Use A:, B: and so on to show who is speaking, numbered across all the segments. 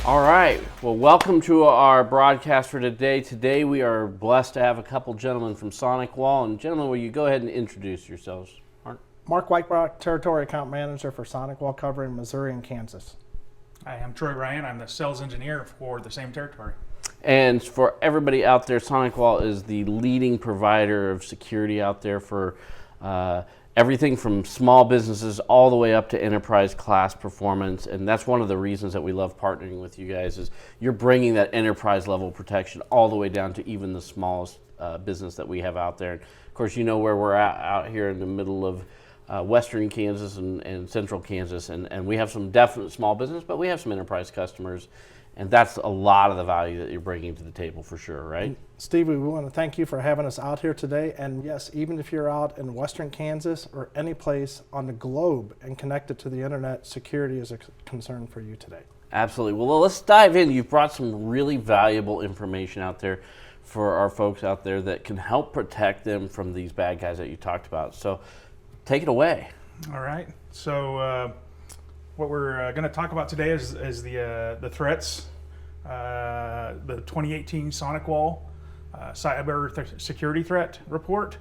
A: All right. Well, welcome to our broadcast for today. Today we are blessed to have a couple gentlemen from SonicWALL. And gentlemen, will you go ahead and introduce yourselves?
B: Mark Wietbrock, Territory Account Manager for SonicWALL, covering Missouri and Kansas.
C: Hi, I'm Troy Ryan. I'm the Sales Engineer for the same territory.
A: And for everybody out there, SonicWALL is the leading provider of security out there for everything from small businesses all the way up to enterprise class performance. And that's one of the reasons that we love partnering with you guys is you're bringing that enterprise level protection all the way down to even the smallest business that we have out there. And of course, you know where we're at out here in the middle of western Kansas and central Kansas. And we have some definite small business, but we have some enterprise customers. And that's a lot of the value that you're bringing to the table for sure, right?
B: Steve, we want to thank you for having us out here today. And yes, even if you're out in western Kansas or any place on the globe and connected to the internet, security is a concern for you today.
A: Absolutely. Well, let's dive in. You've brought some really valuable information out there for our folks out there that can help protect them from these bad guys that you talked about. So take it away.
C: All right. So what we're going to talk about today is the threats, the 2018 SonicWALL Cybersecurity Threat Report,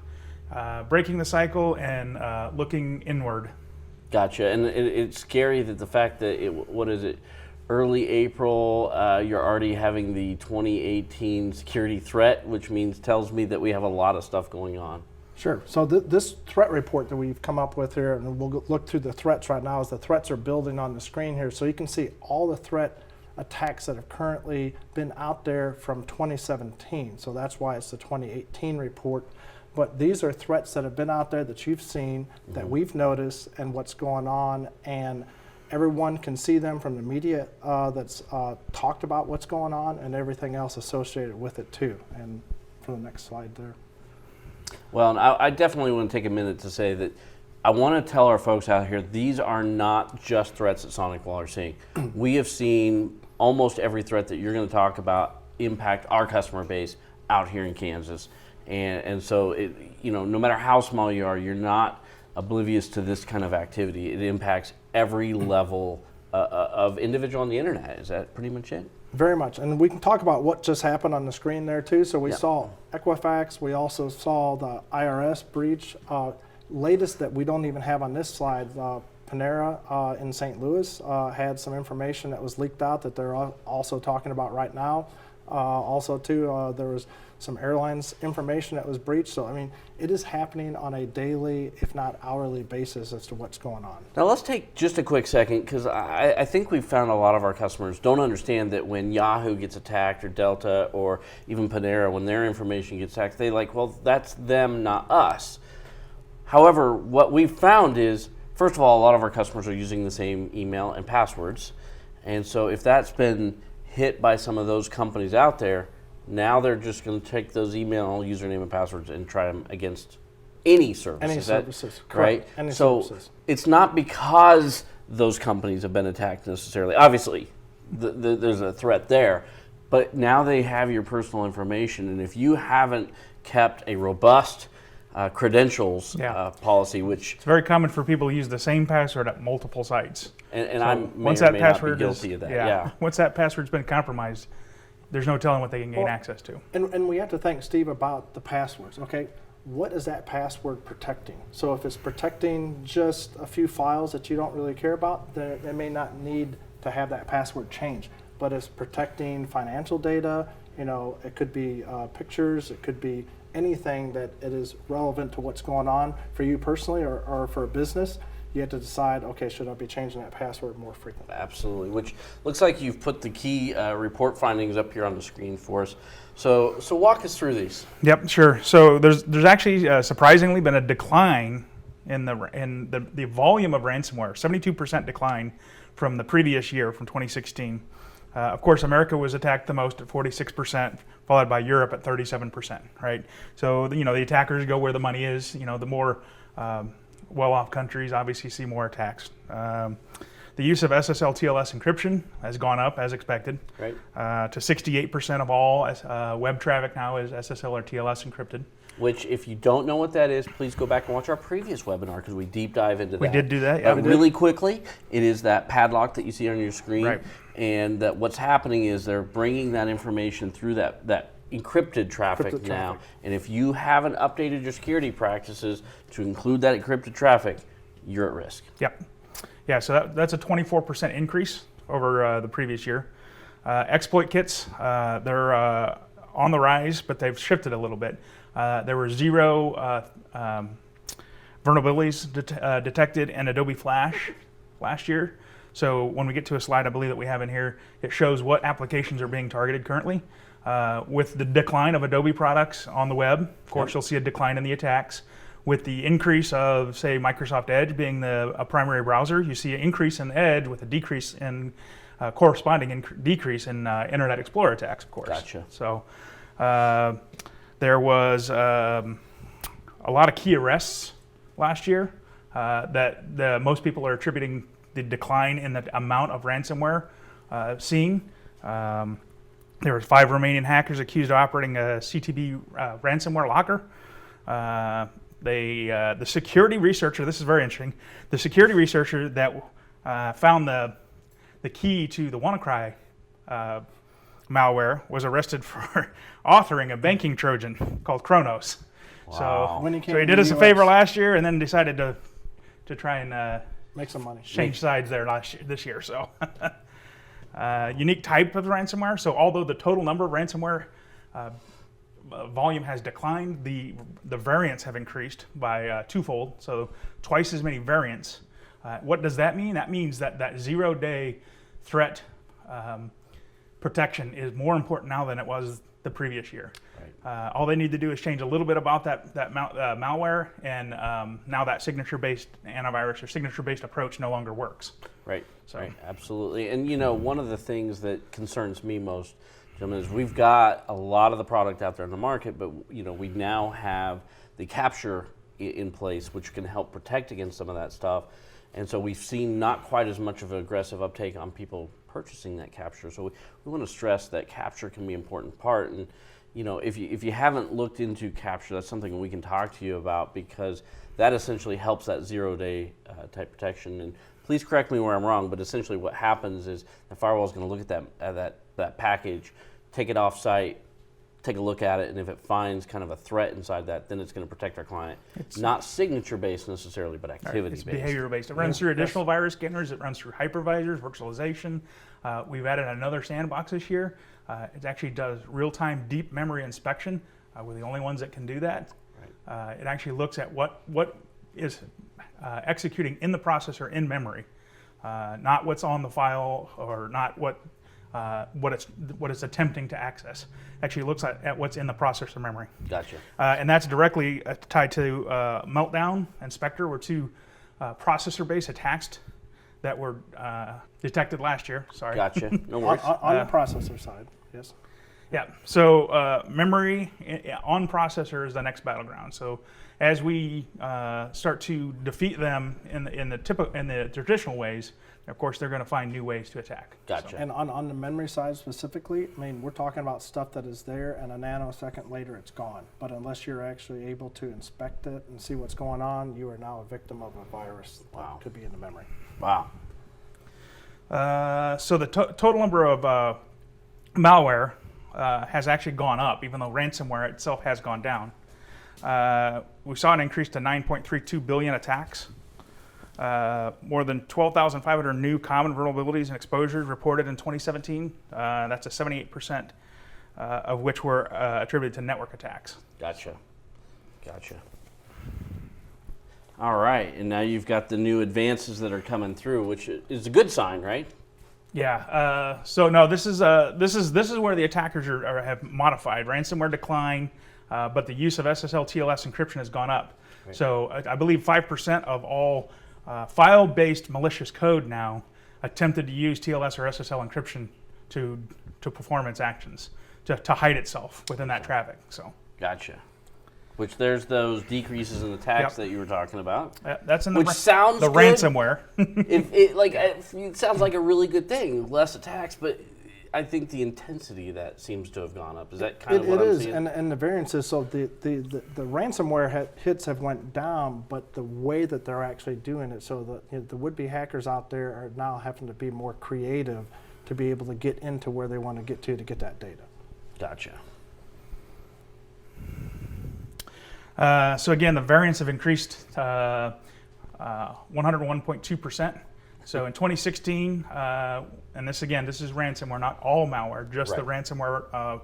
C: breaking the cycle, and looking inward.
A: Gotcha. And it's scary that the fact that early April, you're already having the 2018 security threat, which tells me that we have a lot of stuff going on.
B: Sure. So this threat report that we've come up with here, and we'll look through the threats right now as the threats are building on the screen here. So you can see all the threat attacks that have currently been out there from 2017. So that's why it's the 2018 report. But these are threats that have been out there that you've seen, that we've noticed, and what's going on. And everyone can see them from the media that's talked about what's going on and everything else associated with it too. And for the next slide there.
A: Well, and I definitely want to take a minute to say that I want to tell our folks out here, these are not just threats that SonicWALL are seeing. We have seen almost every threat that you're going to talk about impact our customer base out here in Kansas. And so, no matter how small you are, you're not oblivious to this kind of activity. It impacts every level of individual on the internet. Is that pretty much it?
B: Very much, and we can talk about what just happened on the screen there too. So we saw Equifax, we also saw the IRS breach. Latest that we don't even have on this slide, Panera in St. Louis had some information that was leaked out that they're also talking about right now. Also too, there was some airlines information that was breached. So I mean, it is happening on a daily, if not hourly basis as to what's going on.
A: Now let's take just a quick second, because I think we've found a lot of our customers don't understand that when Yahoo gets attacked or Delta or even Panera, when their information gets hacked, they well, that's them, not us. However, what we've found is, first of all, a lot of our customers are using the same email and passwords. And so if that's been hit by some of those companies out there, now they're just going to take those email, username, and passwords and try them against any service.
B: Any services,
A: correct?
B: Any
A: so
B: services.
A: It's not because those companies have been attacked necessarily. Obviously, there's a threat there, but now they have your personal information, and if you haven't kept a robust credentials policy, which
C: it's very common for people to use the same password at multiple sites.
A: And
C: so
A: I
C: once that password
A: not be guilty of that. Yeah.
C: Once that password's been compromised, there's no telling what they can gain access to.
B: And we have to thank Steve about the passwords. Okay, what is that password protecting? So if it's protecting just a few files that you don't really care about, then it may not need to have that password changed. But it's protecting financial data. It could be pictures. It could be anything that it is relevant to what's going on for you personally or for a business. You have to decide, okay, should I be changing that password more frequently?
A: Absolutely, which looks like you've put the key report findings up here on the screen for us. So walk us through these.
C: Yep, sure. So there's actually surprisingly been a decline in the volume of ransomware, 72% decline from the previous year, from 2016. Of course, America was attacked the most at 46%, followed by Europe at 37%, right? So, the attackers go where the money is. The more well-off countries obviously see more attacks. The use of SSL TLS encryption has gone up as expected.
A: Right.
C: To 68% of all web traffic now is SSL or TLS encrypted.
A: which if you don't know what that is, please go back and watch our previous webinar because we deep dive into that.
C: We did do that, yeah.
A: Really quickly, it is that padlock that you see on your screen.
C: Right.
A: And that what's happening is they're bringing that information through that encrypted traffic now. And if you haven't updated your security practices to include that encrypted traffic, you're at risk.
C: Yep. Yeah, so that's a 24% increase over the previous year. Exploit kits, they're on the rise, but they've shifted a little bit. There were 0 vulnerabilities detected in Adobe Flash last year. So when we get to a slide I believe that we have in here, it shows what applications are being targeted currently. With the decline of Adobe products on the web, of course, you'll see a decline in the attacks. With the increase of, say, Microsoft Edge being a primary browser, you see an increase in Edge with a decrease in corresponding decrease in Internet Explorer attacks, of course.
A: Gotcha.
C: So there was a lot of key arrests last year that most people are attributing the decline in the amount of ransomware seen. There were 5 Romanian hackers accused of operating a CTB ransomware locker. The security researcher, this is very interesting, the security researcher that found the key to the WannaCry malware was arrested for authoring a banking Trojan called Kronos.
A: Wow.
C: So he did us a favor last year and then decided to try and
B: make some money.
C: Change sides there this year. So unique type of ransomware. So although the total number of ransomware volume has declined, the variants have increased by twofold. So twice as many variants. What does that mean? That means that 0-day threat protection is more important now than it was the previous year. Right. All they need to do is change a little bit about that malware, and now that signature-based antivirus or signature-based approach no longer works.
A: Right. So. Right. Absolutely. And one of the things that concerns me most, gentlemen, is we've got a lot of the product out there in the market, but we now have the capture in place, which can help protect against some of that stuff. And so we've seen not quite as much of an aggressive uptake on people purchasing that capture. So we want to stress that capture can be an important part. And if you haven't looked into capture, that's something we can talk to you about, because that essentially helps that 0-day type protection. And please correct me where I'm wrong, but essentially what happens is the firewall is going to look at that package, take it off site, take a look at it, and if it finds kind of a threat inside that, then it's going to protect our client. It's not signature-based necessarily, but activity-based.
C: It's behavior-based. It runs through additional virus scanners. It runs through hypervisors, virtualization. We've added another sandbox this year. It actually does real-time deep memory inspection. We're the only ones that can do that. Right. It actually looks at what is executing in the processor in memory, not what's on the file or not what it's attempting to access. Actually looks at what's in the processor memory.
A: Gotcha.
C: And that's directly tied to Meltdown and Spectre, were 2 processor-based attacks that were detected last year. Sorry.
A: Gotcha. No worries.
B: on the processor side, yes.
C: Yeah. So memory on processor is the next battleground. So as we start to defeat them in the traditional ways, of course, they're going to find new ways to attack.
A: Gotcha.
B: So. And on the memory side specifically, I mean, we're talking about stuff that is there, and a nanosecond later it's gone. But unless you're actually able to inspect it and see what's going on, you are now a victim of a virus that could be in the memory.
A: Wow.
C: So the total number of malware has actually gone up, even though ransomware itself has gone down. We saw an increase to 9.32 billion attacks. More than 12,500 new common vulnerabilities and exposures reported in 2017. That's a 78% of which were attributed to network attacks.
A: Gotcha. All right, and now you've got the new advances that are coming through, which is a good sign, right?
C: Yeah. So no, this is where the attackers have modified ransomware decline, but the use of SSL TLS encryption has gone up. Right. So I believe 5% of all file-based malicious code now attempted to use TLS or SSL encryption to perform its actions, to hide itself within that traffic. So.
A: Gotcha. Which there's those decreases in attacks that you were talking about.
C: That's in
A: the sounds
C: the
A: good.
C: Ransomware.
A: It sounds like a really good thing, less attacks, but I think the intensity of that seems to have gone up. Is that kind of what
B: It
A: I'm
B: is,
A: seeing?
B: and the variances. So the ransomware hits have went down, but the way that they're actually doing it, so the would-be hackers out there are now having to be more creative to be able to get into where they want to get get that data.
A: Gotcha.
C: So again, the variants have increased 101.2%. So in 2016, and this is ransomware, not all malware, just the ransomware.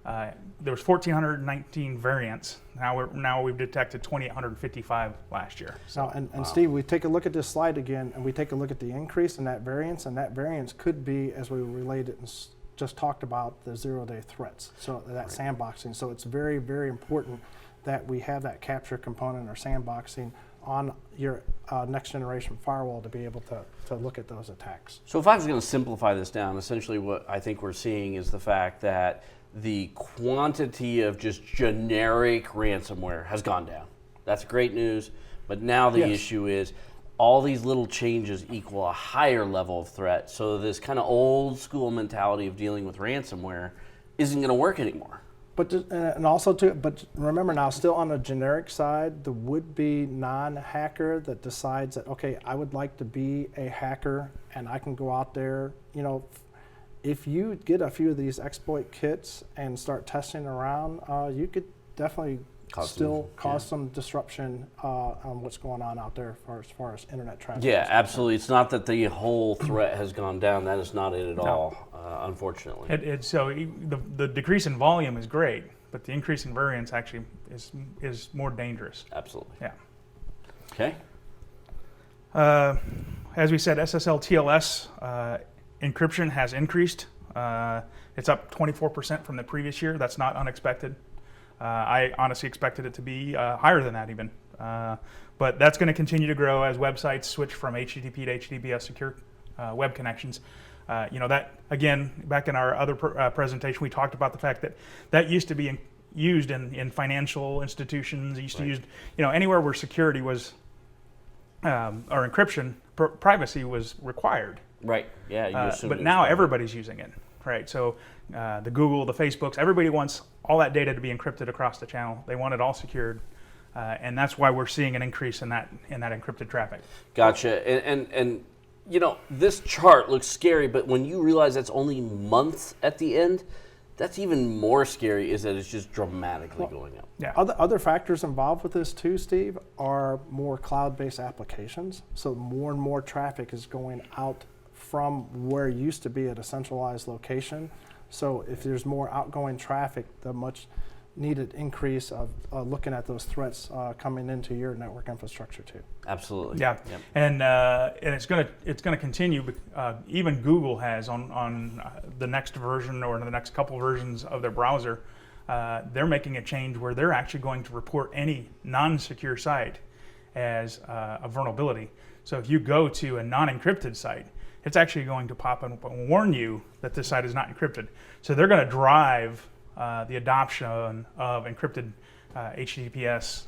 C: There was 1,419 variants. Now we've detected 2,855 last year.
B: So, and Steve, we take a look at this slide again, and we take a look at the increase in that variance, and that variance could be, as we related and just talked about, the zero-day threats. So that sandboxing. So it's very, very important that we have that capture component or sandboxing on your next generation firewall to be able to look at those attacks.
A: So if I was going to simplify this down, essentially what I think we're seeing is the fact that the quantity of just generic ransomware has gone down. That's great news, but now the issue is all these little changes equal a higher level of threat. So this kind of old school mentality of dealing with ransomware isn't going to work anymore.
B: But and also too, but remember now, still on the generic side, the would-be non-hacker that decides that, okay, I would like to be a hacker and I can go out there, you know, if you get a few of these exploit kits and start testing around, you could definitely cause some disruption on what's going on out there as far as internet traffic.
A: Yeah, absolutely. It's not that the whole threat has gone down. That is not it at all, unfortunately.
C: So the decrease in volume is great, but the increase in variance actually is more dangerous.
A: Absolutely.
C: Yeah.
A: Okay.
C: As we said, SSL TLS encryption has increased. It's up 24% from the previous year. That's not unexpected. I honestly expected it to be higher than that even. But that's going to continue to grow as websites switch from HTTP to HTTPS secure web connections. That, again, back in our other presentation, we talked about the fact that used to be used in financial institutions, used to use, anywhere where security was, or encryption, privacy was required.
A: Right, yeah.
C: But now everybody's using it, right? So the Google, the Facebooks, everybody wants all that data to be encrypted across the channel. They want it all secured. And that's why we're seeing an increase in that encrypted traffic.
A: Gotcha. And this chart looks scary, but when you realize that's only months at the end, that's even more scary, is that it's just dramatically going up.
C: Yeah.
B: Other factors involved with this too, Steve, are more cloud-based applications. So more and more traffic is going out from where it used to be at a centralized location. So if there's more outgoing traffic, the much needed increase of looking at those threats coming into your network infrastructure too.
A: Absolutely.
C: Yeah, yep. And it's gonna continue. Even Google has on the next version or the next couple versions of their browser, they're making a change where they're actually going to report any non-secure site as a vulnerability. So if you go to a non-encrypted site, it's actually going to pop up and warn you that this site is not encrypted. So they're going to drive the adoption of encrypted HTTPS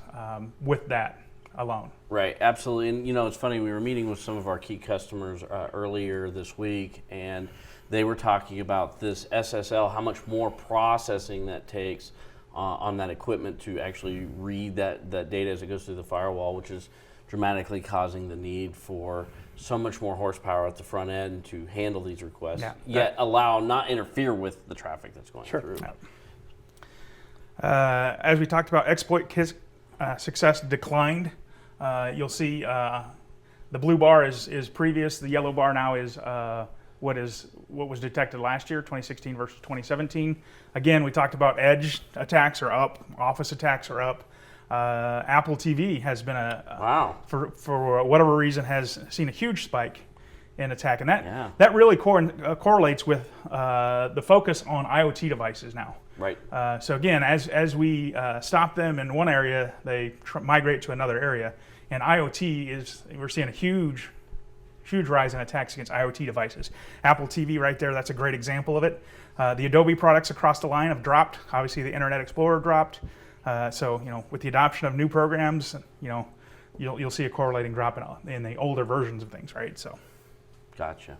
C: with that alone.
A: Right, absolutely. And it's funny, we were meeting with some of our key customers earlier this week, and they were talking about this SSL, how much more processing that takes on that equipment to actually read that data as it goes through the firewall, which is dramatically causing the need for so much more horsepower at the front end to handle these requests, yet not interfere with the traffic that's going through.
C: As we talked about, exploit success declined. You'll see the blue bar is previous. The yellow bar now is what was detected last year, 2016 versus 2017. Again, we talked about edge attacks are up, Office attacks are up. Apple TV has been for whatever reason has seen a huge spike in attack, and that really correlates with the focus on IoT devices now.
A: Right.
C: So again, as we stop them in one area, they migrate to another area, and we're seeing a huge rise in attacks against IoT devices. Apple TV right there, that's a great example of it. The Adobe products across the line have dropped. Obviously, the Internet Explorer dropped. So with the adoption of new programs, you'll see a correlating drop in the older versions of things, right? So,
A: gotcha.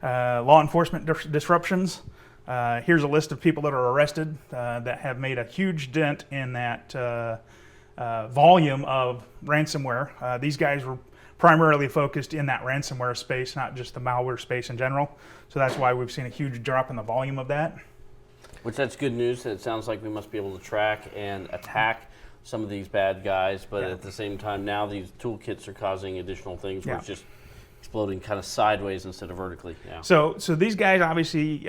C: Law enforcement disruptions. Here's a list of people that are arrested that have made a huge dent in that volume of ransomware. These guys were primarily focused in that ransomware space, not just the malware space in general. So that's why we've seen a huge drop in the volume of that.
A: Which that's good news. It sounds like we must be able to track and attack some of these bad guys, but at the same time now these toolkits are causing additional things where it's just exploding kind of sideways instead of vertically. Yeah.
C: So these guys obviously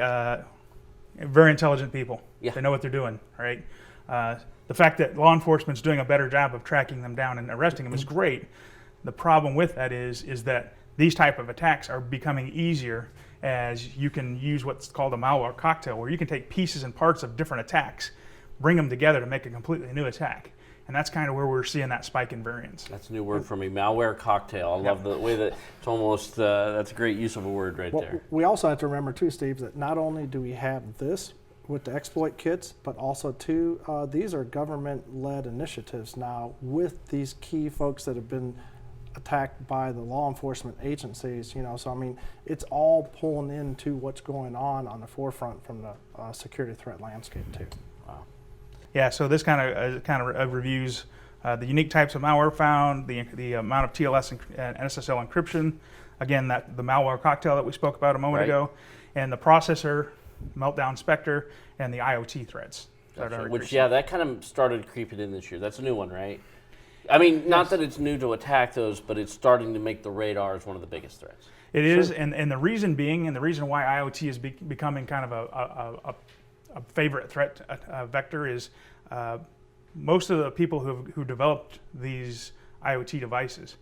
C: very intelligent people.
A: Yeah.
C: They know what they're doing, right? The fact that law enforcement's doing a better job of tracking them down and arresting them is great. The problem with that is that these type of attacks are becoming easier as you can use what's called a malware cocktail, where you can take pieces and parts of different attacks, bring them together to make a completely new attack. And that's kind of where we're seeing that spike in variance.
A: That's a new word for me, malware cocktail. I love the way that it's almost, that's a great use of a word right there.
B: We also have to remember too, Steve, that not only do we have this with the exploit kits, but also too, these are government-led initiatives now with these key folks that have been attacked by the law enforcement agencies, so I mean, it's all pulling into what's going on the forefront from the security threat landscape too.
A: Wow.
C: Yeah, so this kind of reviews the unique types of malware found, the amount of TLS and SSL encryption, again, the malware cocktail that we spoke about a moment ago, and the processor, meltdown specter, and the IoT threats.
A: Which, that kind of started creeping in this year. That's a new one, right? I mean, not that it's new to attack those, but it's starting to make the radars one of the biggest threats.
C: It is, and the reason being, and the reason why IoT is becoming kind of a favorite threat vector is most of the people who developed these IoT devices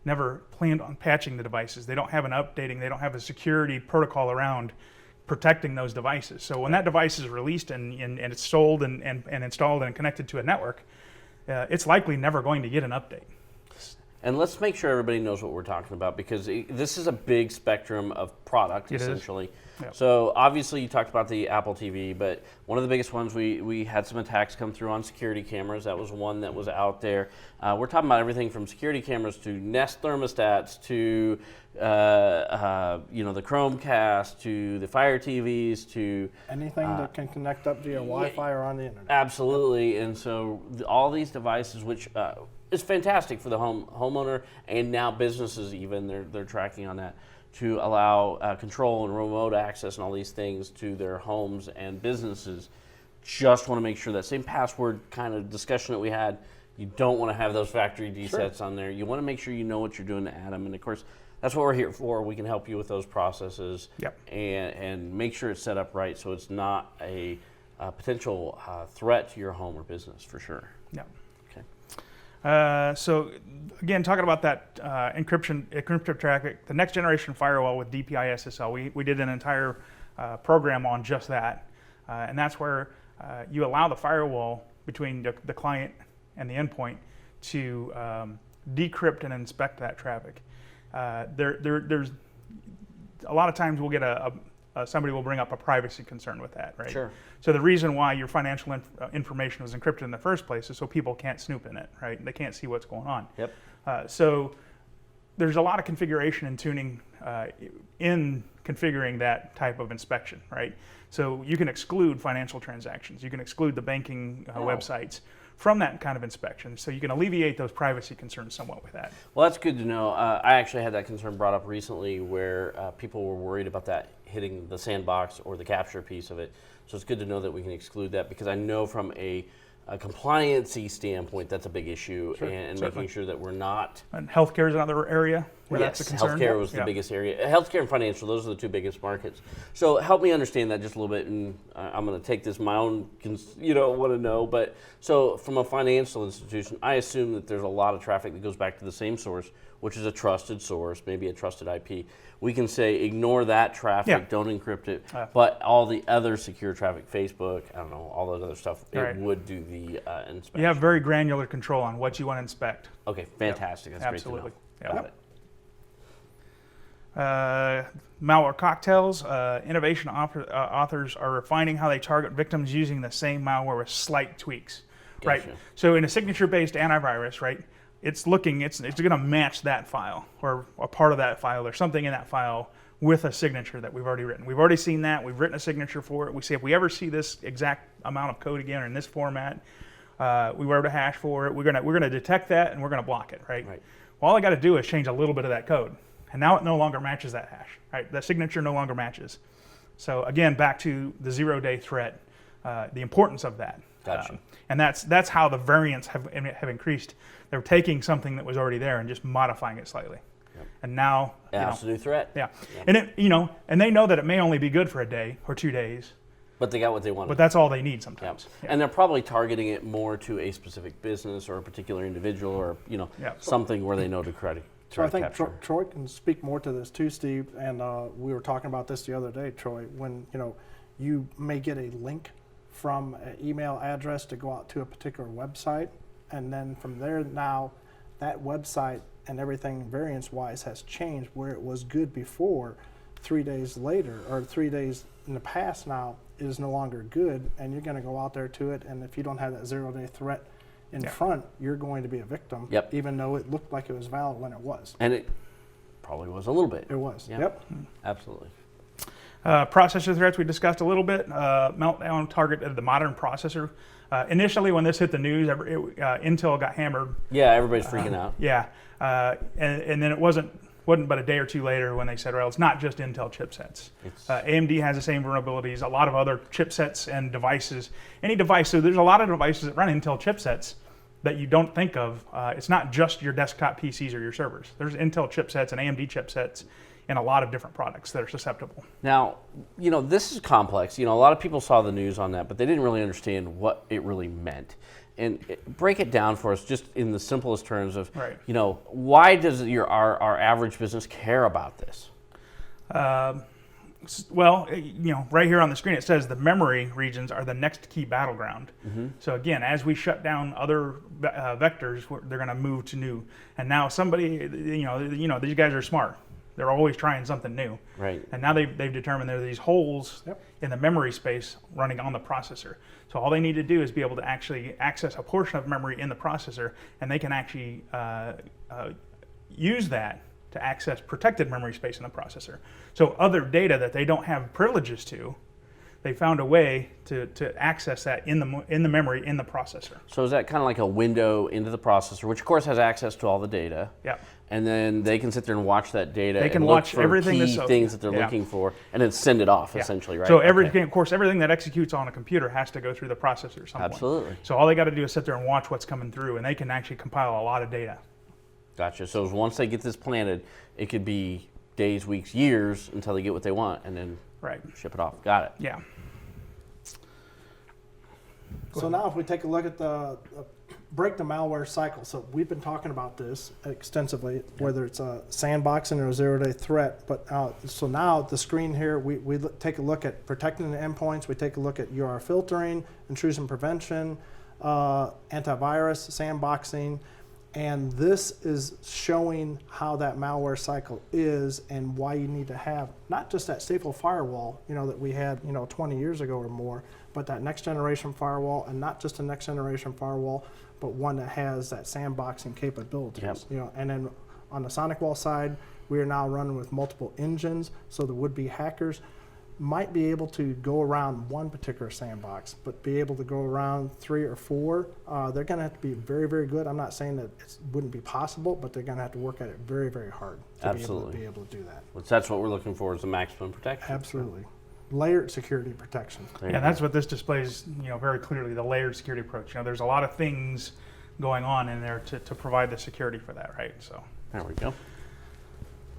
C: never planned on patching the devices. They don't have an updating, they don't have a security protocol around protecting those devices. So when that device is released and it's sold and installed and connected to a network, it's likely never going to get an update.
A: And let's make sure everybody knows what we're talking about, because this is a big spectrum of product, essentially.
C: Yep.
A: So obviously you talked about the Apple TV, but one of the biggest ones, we had some attacks come through on security cameras. That was one that was out there. We're talking about everything from security cameras to Nest thermostats to the Chromecast to the Fire TVs to
B: anything that can connect up via Wi-Fi or on the internet.
A: Absolutely. And so all these devices, which is fantastic for the homeowner and now businesses even, they're tracking on that to allow control and remote access and all these things to their homes and businesses. Just want to make sure that same password kind of discussion that we had, you don't want to have those factory resets on there. You want to make sure you know what you're doing to add them. And of course, that's what we're here for. We can help you with those processes and make sure it's set up right so it's not a potential threat to your home or business for sure.
C: Yeah.
A: Okay.
C: So again, talking about that encrypted traffic, the next generation firewall with DPI SSL, we did an entire program on just that. And that's where you allow the firewall between the client and the endpoint to decrypt and inspect that traffic. There's a lot of times we'll get somebody will bring up a privacy concern with that, right?
A: Sure.
C: So the reason why your financial information was encrypted in the first place is so people can't snoop in it, right? They can't see what's going on.
A: Yep.
C: So there's a lot of configuration and tuning in configuring that type of inspection, right? So you can exclude financial transactions. You can exclude the banking websites from that kind of inspection. So you can alleviate those privacy concerns somewhat with that.
A: Well, that's good to know. I actually had that concern brought up recently where people were worried about that hitting the sandbox or the capture piece of it. So it's good to know that we can exclude that, because I know from a compliancy standpoint, that's a big issue, and making sure that we're not.
C: And healthcare is another area where that's a concern.
A: Healthcare was the biggest area. Healthcare and financial, those are the two biggest markets. So help me understand that just a little bit, and I'm going to take this my own, want to know. But so from a financial institution, I assume that there's a lot of traffic that goes back to the same source, which is a trusted source, maybe a trusted IP. We can say ignore that traffic, don't encrypt it, but all the other secure traffic, Facebook, I don't know, all that other stuff, it would do the inspection.
C: You have very granular control on what you want to inspect.
A: Okay, fantastic. That's
C: Absolutely.
A: Great to know. Got it.
C: Malware Cocktails, innovation authors are refining how they target victims using the same malware with slight tweaks.
A: Gotcha.
C: Right. So in a signature-based antivirus, right, it's going to match that file or a part of that file or something in that file with a signature that we've already written. We've already seen that. We've written a signature for it. We say if we ever see this exact amount of code again or in this format, we wrote a hash for it. We're gonna detect that and we're gonna block it, right? Well, all I got to do is change a little bit of that code, and now it no longer matches that hash, right? That signature no longer matches. So again, back to the 0-day threat, the importance of that.
A: Gotcha.
C: And that's how the variants have increased. They're taking something that was already there and just modifying it slightly. And now,
A: it's a new threat.
C: Yeah, and and they know that it may only be good for a day or 2 days.
A: But they got what they wanted.
C: But that's all they need sometimes.
A: And they're probably targeting it more to a specific business or a particular individual, or something where they know to credit.
B: So I think Troy can speak more to this too, Steve. And we were talking about this the other day, Troy. When you may get a link from an email address to go out to a particular website, and then from there now, that website and everything variance-wise has changed. Where it was good before, 3 days later or 3 days in the past now is no longer good, and you're going to go out there to it, and if you don't have that 0-day threat in front, you're going to be a victim, even though it looked like it was valid when it was.
A: And it probably was a little bit.
B: It was,
A: Absolutely.
C: Processor threats we discussed a little bit. Meltdown targeted the modern processor. Initially, when this hit the news, Intel got hammered.
A: Yeah, everybody's freaking out.
C: Yeah, and then it wasn't but a day or two later when they said, well, it's not just Intel chipsets. AMD has the same vulnerabilities, a lot of other chipsets and devices. Any device, so there's a lot of devices that run Intel chipsets that you don't think of. It's not just your desktop PCs or your servers. There's Intel chipsets and AMD chipsets in a lot of different products that are susceptible.
A: Now, this is complex. A lot of people saw the news on that, but they didn't really understand what it really meant. And break it down for us just in the simplest terms of, why does our average business care about this?
C: Well, right here on the screen it says the memory regions are the next key battleground. So again, as we shut down other vectors, they're going to move to new. And now somebody, these guys are smart. They're always trying something new.
A: Right.
C: And now they've determined there are these holes in the memory space running on the processor. So all they need to do is be able to actually access a portion of memory in the processor, and they can actually use that to access protected memory space in the processor. So other data that they don't have privileges to, they found a way to access that in the memory in the processor.
A: So is that kind of like a window into the processor, which of course has access to all the data?
C: Yeah.
A: And then they can sit there and watch that data.
C: They can
A: and
C: watch
A: look for
C: everything
A: key things that they're looking for, and then send it off essentially, right?
C: So of course, everything that executes on a computer has to go through the processor somewhere.
A: Absolutely.
C: So all they got to do is sit there and watch what's coming through, and they can actually compile a lot of data.
A: Gotcha. So once they get this planted, it could be days, weeks, years until they get what they want, and then ship it off. Got it.
C: Yeah.
B: So now if we take a look at break the malware cycle. So we've been talking about this extensively, whether it's a sandboxing or a 0-day threat. But so now the screen here, we take a look at protecting the endpoints. We take a look at URL filtering, intrusion prevention, antivirus, sandboxing. And this is showing how that malware cycle is and why you need to have not just that stateful firewall, that we had, 20 years ago or more, but that next generation firewall, and not just a next generation firewall, but one that has that sandboxing capabilities. And then on the SonicWALL side, we are now running with multiple engines, so the would-be hackers might be able to go around one particular sandbox, but be able to go around 3 or 4. They're going to have to be very, very good. I'm not saying that it wouldn't be possible, but they're going to have to work at it very, very hard to be able to do that.
A: Well, that's what we're looking for, is the maximum protection.
B: Absolutely. Layered security protection.
C: Yeah, that's what this displays, very clearly, the layered security approach. There's a lot of things going on in there to provide the security for that, right? So
A: there we go.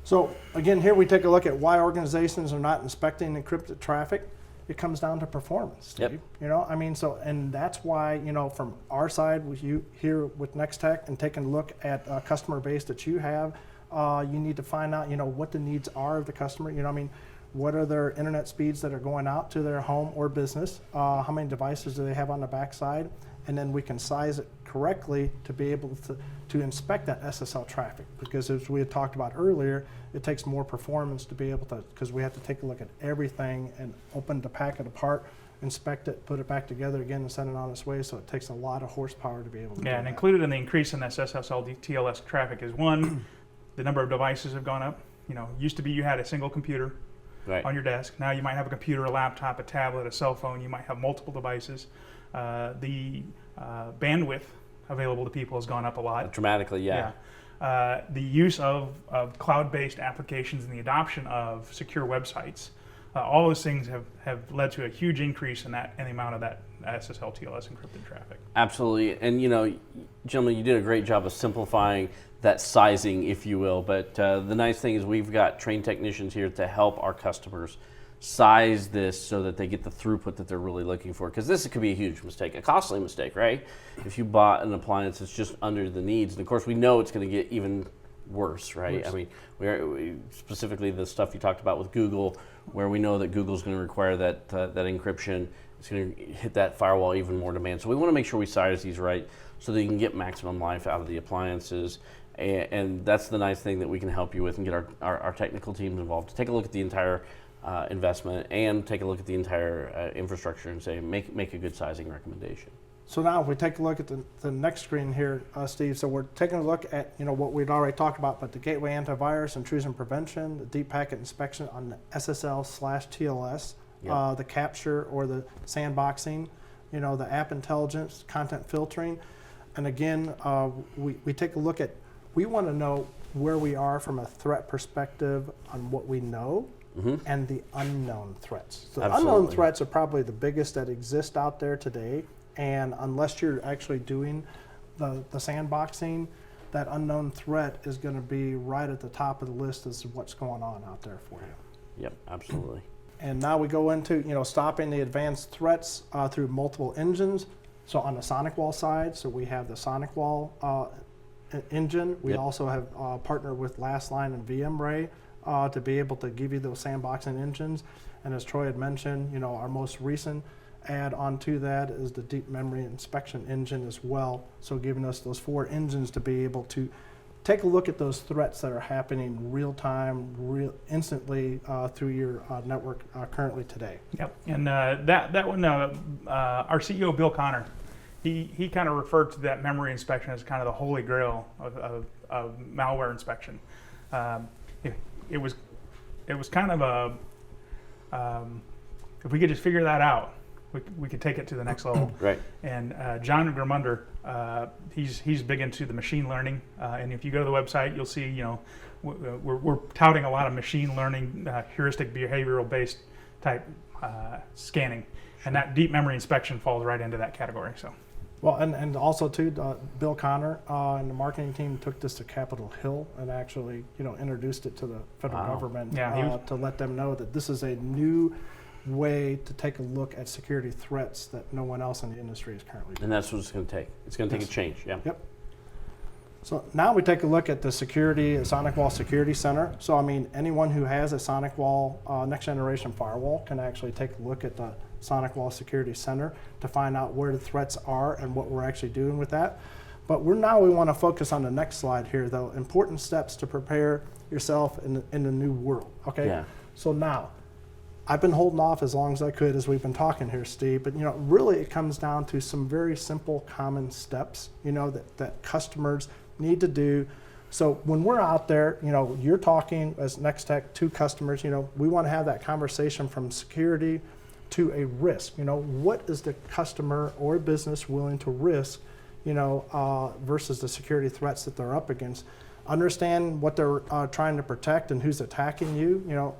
B: So again, here we take a look at why organizations are not inspecting encrypted traffic. It comes down to performance, Steve. And that's why, from our side, with you here with Nex-Tech and taking a look at a customer base that you have, you need to find out, what the needs are of the customer. What are their internet speeds that are going out to their home or business? How many devices do they have on the backside? And then we can size it correctly to be able to inspect that SSL traffic. Because as we had talked about earlier, it takes more performance to be able to, because we have to take a look at everything and open the packet apart, inspect it, put it back together again and send it on its way. So it takes a lot of horsepower to be able to do that.
C: And included in the increase in this SSL TLS traffic is one, the number of devices have gone up. used to be you had a single computer
A: Right.
C: on your desk. Now you might have a computer, a laptop, a tablet, a cell phone. You might have multiple devices. The bandwidth available to people has gone up a lot.
A: Dramatically, yeah.
C: The use of cloud-based applications and the adoption of secure websites, all those things have led to a huge increase in the amount of that SSL TLS encrypted traffic.
A: Absolutely. And gentlemen, you did a great job of simplifying that sizing, if you will. But the nice thing is we've got trained technicians here to help our customers size this so that they get the throughput that they're really looking for. Because this could be a huge mistake, a costly mistake, right? If you bought an appliance that's just under the needs, and of course we know it's going to get even worse, right?
C: Worse.
A: I mean, we specifically the stuff you talked about with Google, where we know that Google's going to require that encryption. It's going to hit that firewall even more demand. So we want to make sure we size these right so that you can get maximum life out of the appliances. And that's the nice thing that we can help you with and get our technical teams involved to take a look at the entire investment and take a look at the entire infrastructure and say make a good sizing recommendation.
B: So now if we take a look at the next screen here, Steve, so we're taking a look at what we'd already talked about, but the gateway antivirus, intrusion prevention, the deep packet inspection on the SSL/TLS, the capture or the sandboxing, the app intelligence, content filtering. And again, we take a look at, we want to know where we are from a threat perspective on what we know and the unknown threats. So the unknown threats are probably the biggest that exist out there today. And unless you're actually doing the sandboxing, that unknown threat is going to be right at the top of the list as to what's going on out there for you.
A: Yep, absolutely.
B: And now we go into stopping the advanced threats through multiple engines. So on the SonicWALL side, so we have the SonicWALL engine. We also have partnered with Lastline and VMware to be able to give you those sandboxing engines. And as Troy had mentioned, our most recent add on to that is the deep memory inspection engine as well. So giving us those 4 engines to be able to take a look at those threats that are happening real time, instantly through your network currently today.
C: Yep, and that one, our CEO Bill Connor, he kind of referred to that memory inspection as kind of the holy grail of malware inspection. It was kind of if we could just figure that out, we could take it to the next level.
A: Right.
C: And John Gramunder, he's big into the machine learning. And if you go to the website, you'll see, we're touting a lot of machine learning, heuristic behavioral based type scanning. And that deep memory inspection falls right into that category. So.
B: Well, and also too, Bill Connor and the marketing team took this to Capitol Hill and actually, introduced it to the federal government to let them know that this is a new way to take a look at security threats that no one else in the industry is currently doing.
A: And that's what it's going to take. It's going to take a change, yeah.
B: Yep. So now we take a look at the security, SonicWALL Security Center. So anyone who has a SonicWALL next generation firewall can actually take a look at the SonicWALL Security Center to find out where the threats are and what we're actually doing with that. But we want to focus on the next slide here, though. Important steps to prepare yourself in the new world. Okay.
A: Yeah.
B: So now, I've been holding off as long as I could as we've been talking here, Steve. But really, it comes down to some very simple, common steps. That customers need to do. So when we're out there, you're talking as Nex-Tech to customers. We want to have that conversation from security to a risk. What is the customer or business willing to risk? Versus the security threats that they're up against. Understand what they're trying to protect and who's attacking you.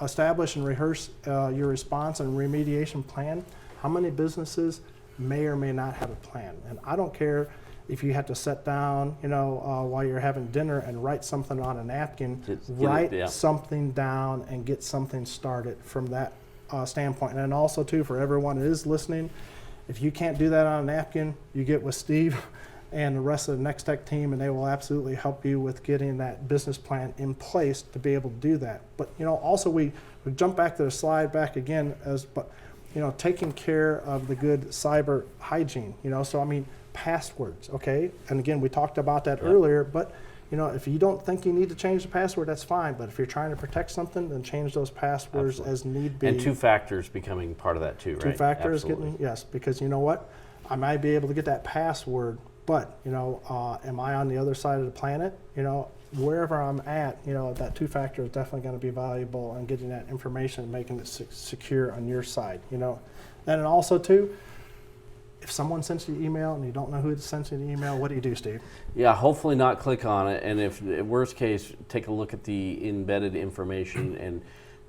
B: Establish and rehearse your response and remediation plan. How many businesses may or may not have a plan? And I don't care if you have to sit down, while you're having dinner and write something on a napkin, write something down and get something started from that standpoint. And also too, for everyone who is listening, if you can't do that on a napkin, you get with Steve and the rest of the Nex-Tech team, and they will absolutely help you with getting that business plan in place to be able to do that. But also we jump back to the slide back again taking care of the good cyber hygiene. So passwords, okay? And again, we talked about that earlier, but if you don't think you need to change the password, that's fine. But if you're trying to protect something, then change those passwords as need be.
A: And 2-factors becoming part of that too, right?
B: 2-factors getting, yes, because you know what? I might be able to get that password But, am I on the other side of the planet? Wherever I'm at, that two-factor is definitely going to be valuable in getting that information and making it secure on your side, And also, too, if someone sends you an email and you don't know who sent you the email, what do you do, Steve?
A: Yeah, hopefully not click on it. And if, worst case, take a look at the embedded information. And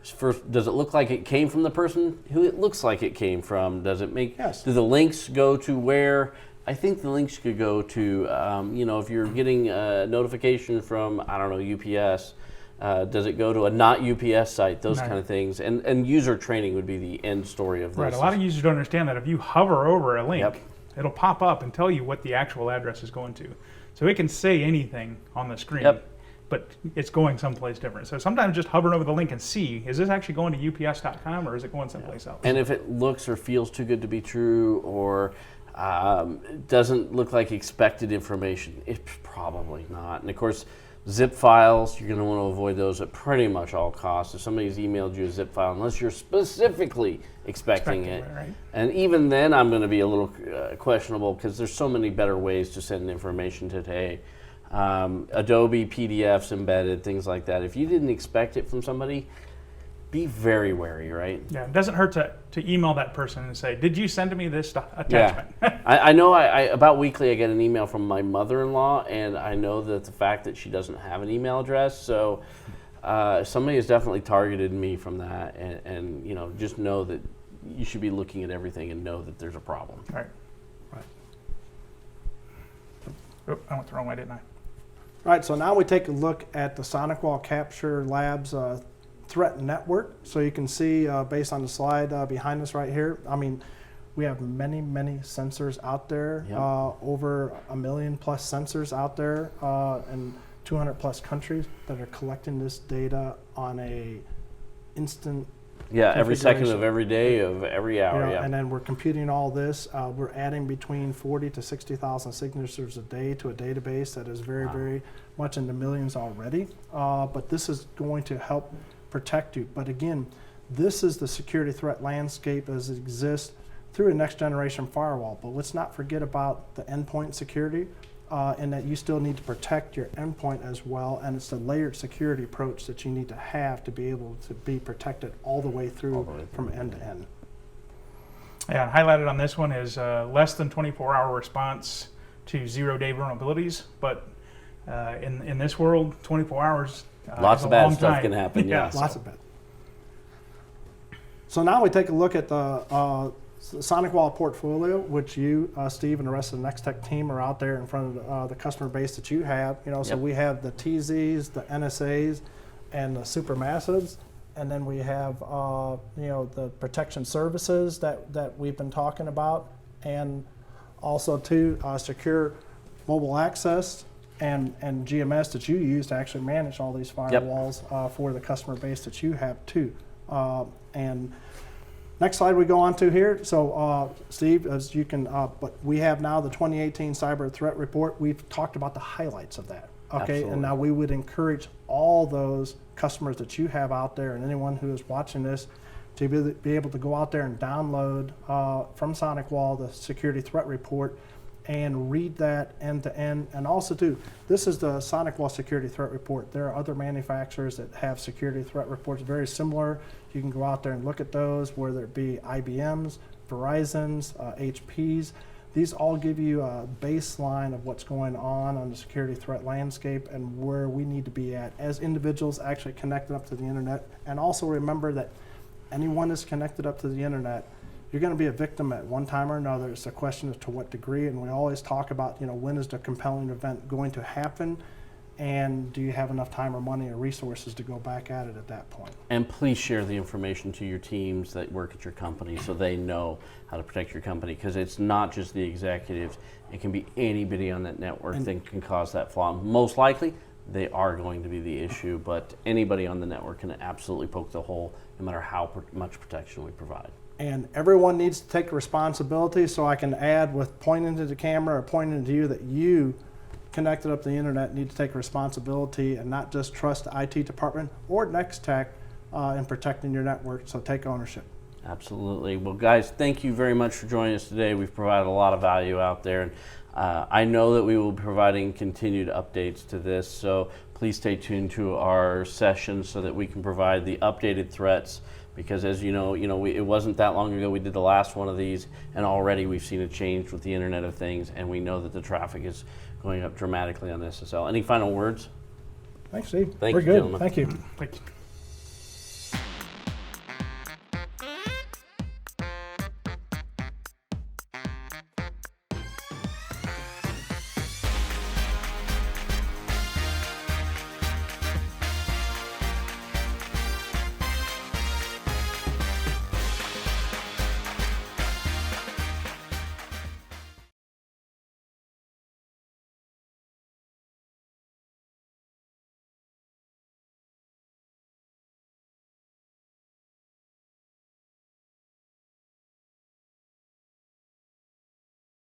A: first, does it look like it came from the person who it looks like it came from? Does it make,
B: Yes.
A: do the links go to where? I think the links could go to, if you're getting a notification from, I don't know, UPS, does it go to a not UPS site, those kind of things. And user training would be the end story of this.
C: Right, a lot of users don't understand that if you hover over a link,
A: Yep.
C: it'll pop up and tell you what the actual address is going to. So it can say anything on the screen,
A: Yep.
C: but it's going someplace different. So sometimes just hover over the link and see, is this actually going to ups.com or is it going someplace else?
A: And if it looks or feels too good to be true, or it doesn't look like expected information, it's probably not. And of course, zip files, you're going to want to avoid those at pretty much all costs. If somebody's emailed you a zip file, unless you're specifically expecting it.
C: Right.
A: And even then, I'm going to be a little questionable, because there's so many better ways to send information today. Adobe PDFs embedded, things like that. If you didn't expect it from somebody, be very wary, right?
C: Yeah, it doesn't hurt to email that person and say, did you send me this attachment?
A: Yeah. I know I about weekly I get an email from my mother-in-law, and I know that the fact that she doesn't have an email address, so somebody has definitely targeted me from that, and just know that you should be looking at everything and know that there's a problem.
C: Right. Oh, I went the wrong way, didn't I?
B: All right, so now we take a look at the SonicWALL Capture Labs threat network. So you can see based on the slide behind us right here, we have many, many sensors out there,
A: Yep.
B: over 1 million plus sensors out there in 200 plus countries that are collecting this data on a instant
A: Yeah, every second of
B: configuration.
A: every day of every hour. Yeah.
B: And then we're computing all this. We're adding between 40 to 60,000 signatures a day to a database that is very, very much in the millions already. But this is going to help protect you. But again, this is the security threat landscape as it exists through a next generation firewall. But let's not forget about the endpoint security, and that you still need to protect your endpoint as well. And it's the layered security approach that you need to have to be able to be protected all the way through from end to end.
C: Yeah, and highlighted on this one is less than 24-hour response to 0-day vulnerabilities. But in this world, 24 hours
A: Lots
C: is
A: of
C: a long
A: bad stuff
C: time.
A: can happen. Yeah.
B: Lots of bad. So now we take a look at the SonicWALL portfolio, which you, Steve, and the rest of the Nex-Tech team are out there in front of the customer base that you have. So
A: Yep.
B: we have the TZs, the NSAs, and the supermassives, and then we have the protection services that we've been talking about, and also too secure mobile access and GMS that you use to actually manage all these firewalls for the customer base that you have too. And next slide we go on to here. So Steve, as you can, but we have now the 2018 Cyber Threat Report. We've talked about the highlights of that. Okay,
A: Absolutely.
B: And now we would encourage all those customers that you have out there and anyone who is watching this to be able to go out there and download from SonicWALL the Security Threat Report and read that end to end. And also too, this is the SonicWALL Security Threat Report. There are other manufacturers that have security threat reports very similar. You can go out there and look at those, whether it be IBM's, Verizon's, HP's. These all give you a baseline of what's going on the security threat landscape and where we need to be at as individuals actually connected up to the internet. And also remember that anyone that's connected up to the internet, you're going to be a victim at one time or another. It's a question as to what degree, and we always talk about, when is the compelling event going to happen, and do you have enough time or money or resources to go back at it at that point?
A: And please share the information to your teams that work at your company so they know how to protect your company, because it's not just the executives. It can be anybody on that network that can cause that flaw. Most likely, they are going to be the issue, but anybody on the network can absolutely poke the hole no matter how much protection we provide.
B: And everyone needs to take responsibility, so I can add with pointing to the camera or pointing to you that you connected up to the internet need to take responsibility and not just trust the IT department or Nex-Tech in protecting your network, so take ownership.
A: Absolutely. Well, guys, thank you very much for joining us today. We've provided a lot of value out there, and I know that we will be providing continued updates to this, so please stay tuned to our sessions so that we can provide the updated threats, because as you know, it wasn't that long ago we did the last one of these, and already we've seen a change with the Internet of Things, and we know that the traffic is going up dramatically on SSL. Any final words?
B: Thanks, Steve.
A: Thank
B: We're
A: you,
B: good.
A: gentlemen.
B: Thank you.
C: Thank you.